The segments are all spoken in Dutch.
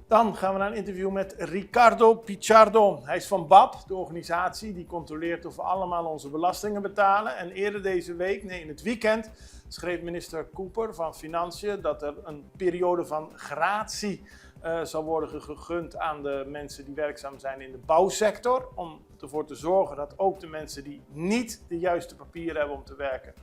Dan gaan we naar een interview met Ricardo Pichardo. Hij is van BAP, de organisatie die controleert of we allemaal onze belastingen betalen. En eerder deze week, in het weekend, schreef minister Cooper van Financiën dat er een periode van gratie zal worden gegund aan de mensen die werkzaam zijn in de bouwsector. Om ervoor te zorgen dat ook de mensen die niet de juiste papieren hebben om te werken,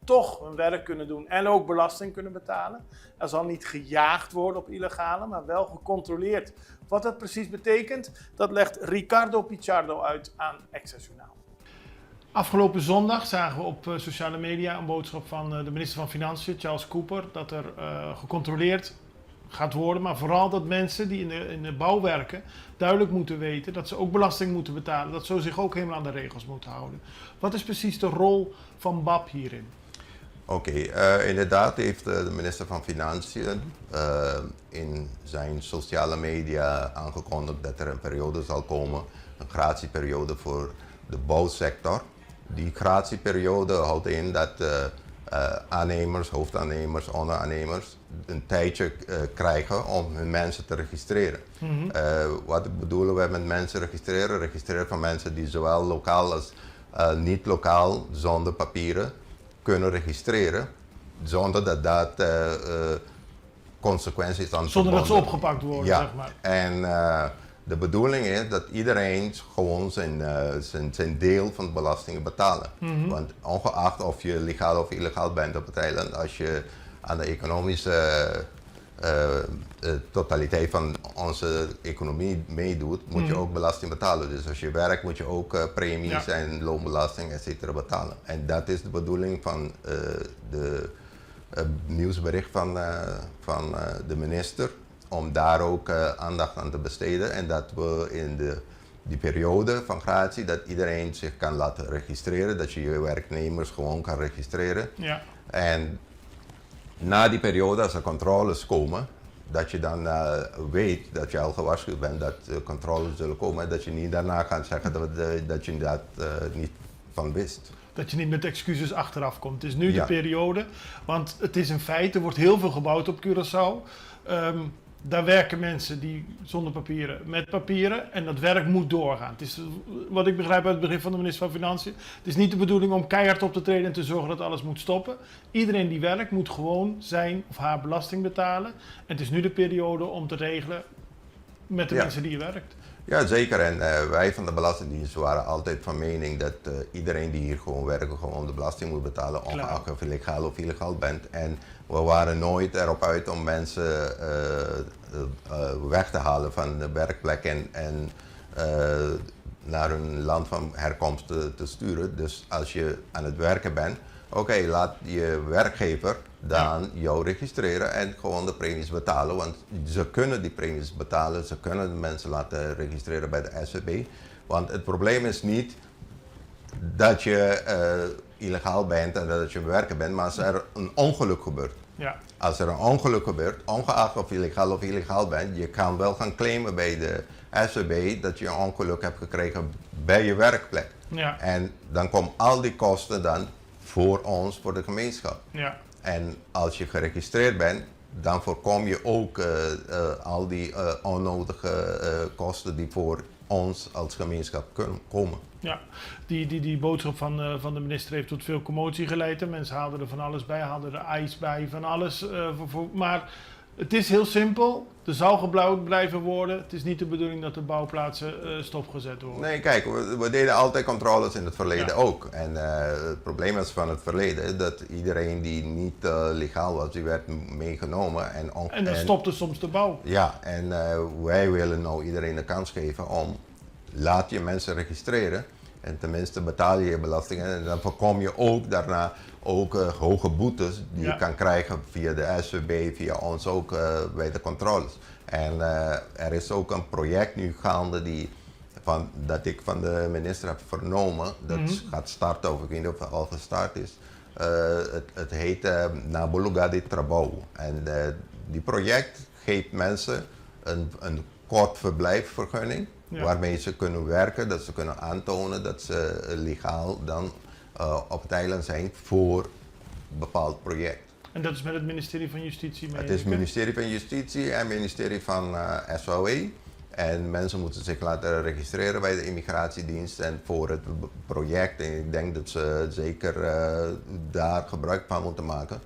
toch hun werk kunnen doen en ook belasting kunnen betalen. Er zal niet gejaagd worden op illegale, maar wel gecontroleerd. Wat dat precies betekent, dat legt Ricardo Pichardo uit aan Extra-Journaal. Afgelopen zondag zagen we op sociale media een boodschap van de minister van Financiën, Charles Cooper, dat er gecontroleerd gaat worden, maar vooral dat mensen die in de bouw werken duidelijk moeten weten dat ze ook belasting moeten betalen, dat ze zich ook helemaal aan de regels moeten houden. Wat is precies de rol van BAP hierin? Oké, inderdaad heeft de minister van Financiën in zijn sociale media aangekondigd dat er een periode zal komen, een gratieperiode voor de bouwsector. Die gratieperiode houdt in dat aannemers, hoofdaannemers, onderaannemers een tijdje krijgen om hun mensen te registreren. Wat bedoelen we met mensen registreren? Registreren van mensen die zowel lokaal als niet lokaal zonder papieren kunnen registreren, zonder dat consequenties aan zonder dat ze opgepakt worden, ja. Zeg maar. En de bedoeling is dat iedereen gewoon zijn deel van de belastingen betalen. Want ongeacht of je legaal of illegaal bent op het eiland, als je aan de economische totaliteit van onze economie meedoet, moet je ook belasting betalen. Dus als je werkt, moet je ook premies en loonbelasting etc. betalen. En dat is de bedoeling van de nieuwsbericht van de minister, om daar ook aandacht aan te besteden. En dat we in die periode van gratie, dat iedereen zich kan laten registreren, dat je je werknemers gewoon kan registreren. Ja. En na die periode, als er controles komen, dat je dan weet dat je al gewaarschuwd bent dat controles zullen komen, dat je niet daarna gaat zeggen dat je dat niet van wist. Dat je niet met excuses achteraf komt. Het is nu de periode, want het is een feit, er wordt heel veel gebouwd op Curaçao. Daar werken mensen die zonder papieren met papieren en dat werk moet doorgaan. Het is, wat ik begrijp uit het begin van de minister van Financiën, het is niet de bedoeling om keihard op te treden en te zorgen dat alles moet stoppen. Iedereen die werkt moet gewoon zijn of haar belasting betalen. En het is nu de periode om te regelen met de mensen die je werkt. Ja, zeker. En wij van de Belastingdienst waren altijd van mening dat iedereen die hier gewoon werkt, gewoon de belasting moet betalen, ongeacht of je legaal of illegaal bent. En we waren nooit erop uit om mensen weg te halen van de werkplek en naar hun land van herkomst te sturen. Dus als je aan het werken bent, laat je werkgever dan jou registreren en gewoon de premies betalen. Want ze kunnen die premies betalen, ze kunnen de mensen laten registreren bij de SVB. Want het probleem is niet dat je illegaal bent en dat je werken bent, maar als er een ongeluk gebeurt. Ja. Als er een ongeluk gebeurt, ongeacht of je legaal of illegaal bent, je kan wel gaan claimen bij de SVB dat je een ongeluk hebt gekregen bij je werkplek. Ja. En dan komen al die kosten dan voor ons, voor de gemeenschap. Ja. En als je geregistreerd bent, dan voorkom je ook al die onnodige kosten die voor ons als gemeenschap kunnen komen. Ja, die boodschap van de minister heeft tot veel commotie geleid. Mensen haalden er van alles bij, haalden er ijs bij, van alles. Maar het is heel simpel. Er zal gebouwd blijven worden. Het is niet de bedoeling dat de bouwplaatsen stopgezet worden. Nee, kijk, we deden altijd controles in het verleden ook. En het probleem is van het verleden dat iedereen die niet legaal was, die werd meegenomen. En dan stopte soms de bouw. Ja, en wij willen nou iedereen de kans geven om, laat je mensen registreren. En tenminste betaal je je belastingen en dan voorkom je ook daarna ook hoge boetes die je kan krijgen via de SVB, via ons ook bij de controles. En er is ook een project nu gaande dat ik van de minister heb vernomen, dat gaat starten, of ik weet niet of het al gestart is. Het heet Nabuluga de Trabajo. En die project geeft mensen een kort verblijfvergunning. Ja. Waarmee ze kunnen werken, dat ze kunnen aantonen dat ze legaal dan op het eiland zijn voor een bepaald project. En dat is met het ministerie van Justitie? Het is het ministerie van Justitie en het ministerie van SVW. En mensen moeten zich laten registreren bij de immigratiedienst en voor het project. En ik denk dat ze zeker daar gebruik van moeten maken.